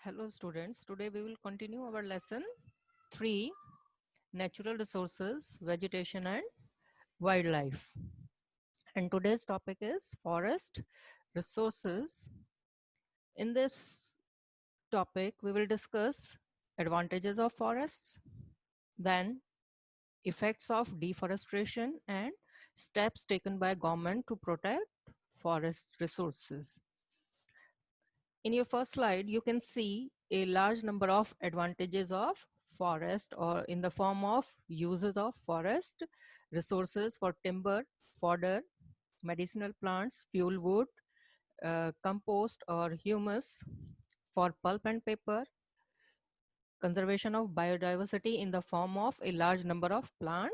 Hello students, today we will continue our lesson 3, natural resources, vegetation and wildlife. And today's topic is forest resources. In this topic we will discuss advantages of forests, then effects of deforestation and steps taken by government to protect forest resources. In your first slide, you can see a large number of advantages of forest or in the form of uses of forest resources for timber, fodder, medicinal plants, fuel wood, compost or humus, for pulp and paper, conservation of biodiversity in the form of a large number of plant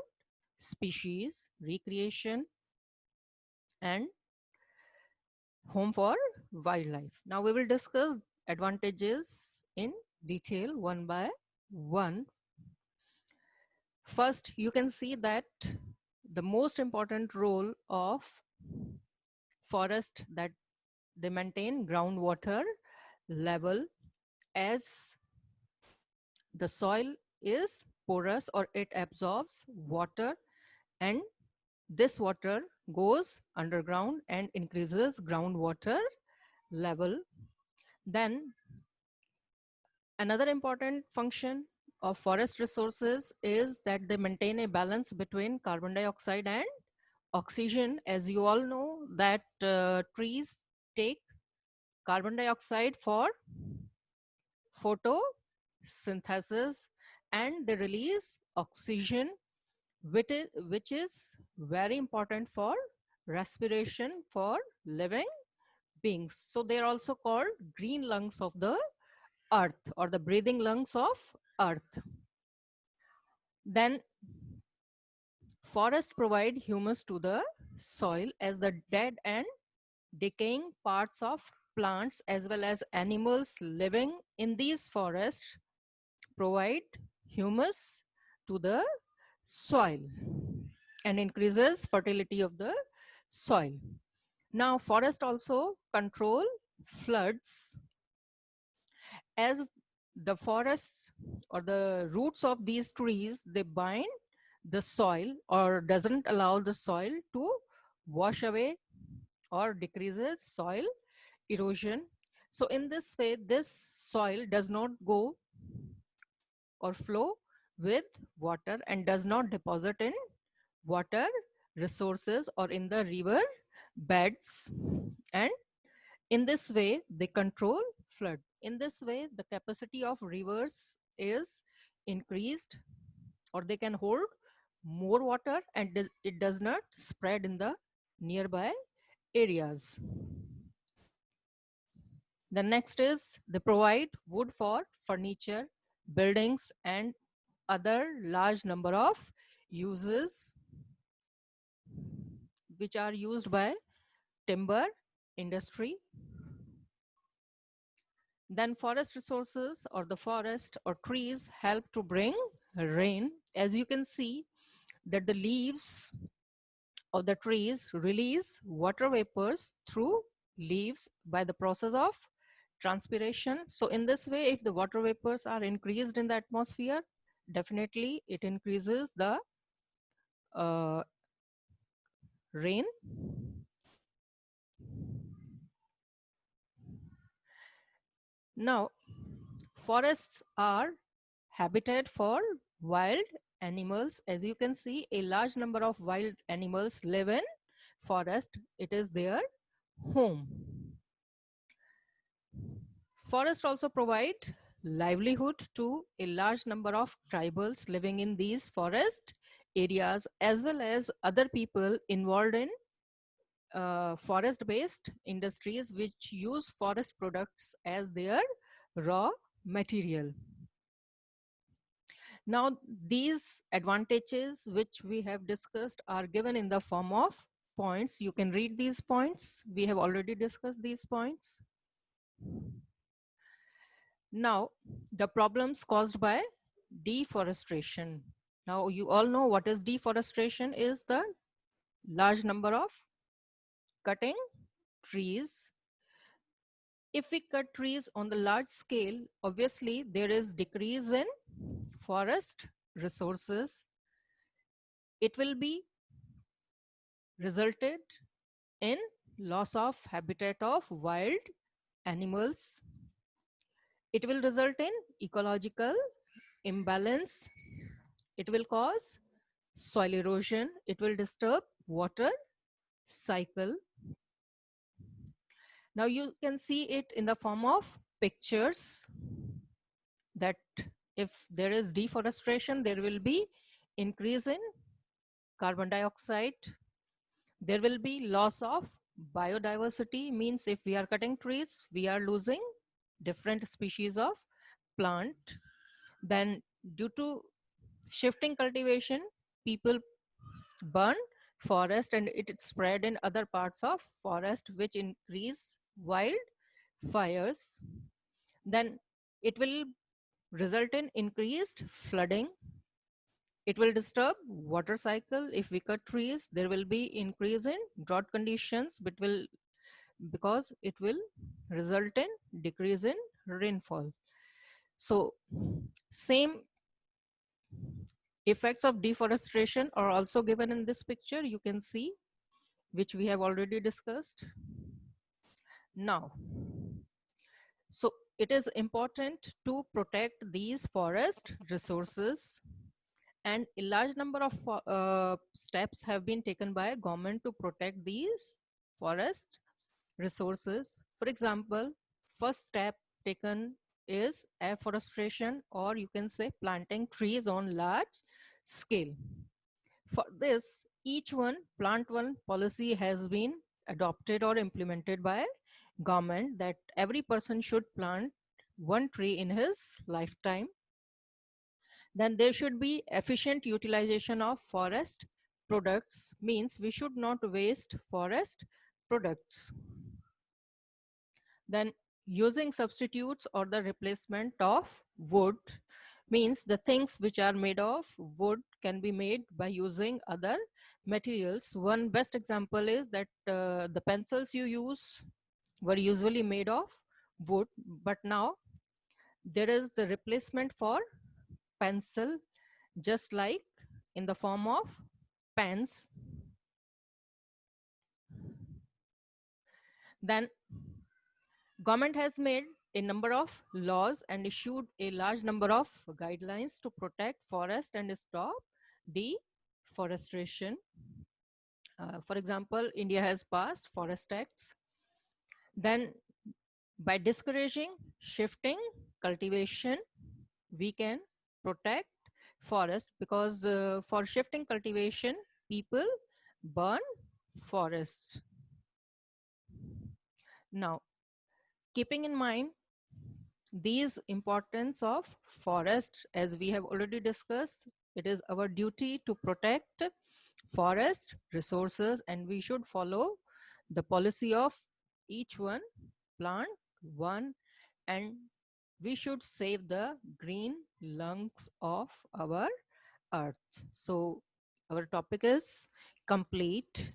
species, recreation, and home for wildlife. Now we will discuss advantages in detail one by one. First, you can see that the most important role of forest that they maintain groundwater level, as the soil is porous or it absorbs water, and this water goes underground and increases groundwater level. Then another important function of forest resources is that they maintain a balance between carbon dioxide and oxygen. As you all know that trees take carbon dioxide for photosynthesis and they release oxygen, which is very important for respiration for living beings. So they are also called green lungs of the earth or the breathing lungs of earth. Then forests provide humus to the soil, as the dead and decaying parts of plants as well as animals living in these forests provide humus to the soil and increases fertility of the soil. Now forest also control floods, as the forests or the roots of these trees, they bind the soil or doesn't allow the soil to wash away or decreases soil erosion. So in this way, this soil does not go or flow with water and does not deposit in water resources or in the river beds, and in this way they control flood. In this way the capacity of rivers is increased, or they can hold more water and it does not spread in the nearby areas. The next is they provide wood for furniture, buildings and other large number of uses which are used by timber industry. Then forest resources or the forest or trees help to bring rain. As you can see that the leaves of the trees release water vapors through leaves by the process of transpiration. So in this way, if the water vapors are increased in the atmosphere, definitely it increases the uh, rain. Now forests are habitat for wild animals. As you can see, a large number of wild animals live in forest. It is their home. Forests also provide livelihood to a large number of tribals living in these forest areas, as well as other people involved in forest based industries which use forest products as their raw material. Now, these advantages which we have discussed are given in the form of points. You can read these points. We have already discussed these points. Now, the problems caused by deforestation. Now, you all know what is deforestation is: the large number of cutting trees If we cut trees on the large scale, obviously there is decrease in forest resources. It will be resulted in loss of habitat of wild animals. It will result in ecological imbalance. It will cause soil erosion. It will disturb water cycle. Now you can see it in the form of pictures that if there is deforestation, there will be increase in carbon dioxide. There will be loss of biodiversity, means if we are cutting trees, we are losing different species of plant. Then due to shifting cultivation, people burn forest and it spread in other parts of forest, which increase wild fires. Then it will result in increased flooding. It will disturb water cycle. If we cut trees, there will be increase in drought conditions, but will because it will result in decrease in rainfall. So same effects of deforestation are also given in this picture. You can see, which we have already discussed. Now, so it is important to protect these forest resources, and a large number of steps have been taken by government to protect these forest resources. For example, first step taken is afforestation, or you can say planting trees on large scale. For this, each one plant one policy has been adopted or implemented by government, that every person should plant one tree in his lifetime. Then there should be efficient utilization of forest products, means we should not waste forest products. Then using substitutes or the replacement of wood, means the things which are made of wood can be made by using other materials. One best example is that the pencils you use were usually made of wood, but now there is the replacement for pencil, just like in the form of pens. Then government has made a number of laws and issued a large number of guidelines to protect forest and stop deforestation. For example, India has passed forest acts. Then by discouraging shifting cultivation, we can protect forest, because for shifting cultivation, people burn forests. Now, keeping in mind these importance of forest, as we have already discussed, it is our duty to protect forest resources, and we should follow the policy of each one plant one, and we should save the green lungs of our earth. So our topic is complete.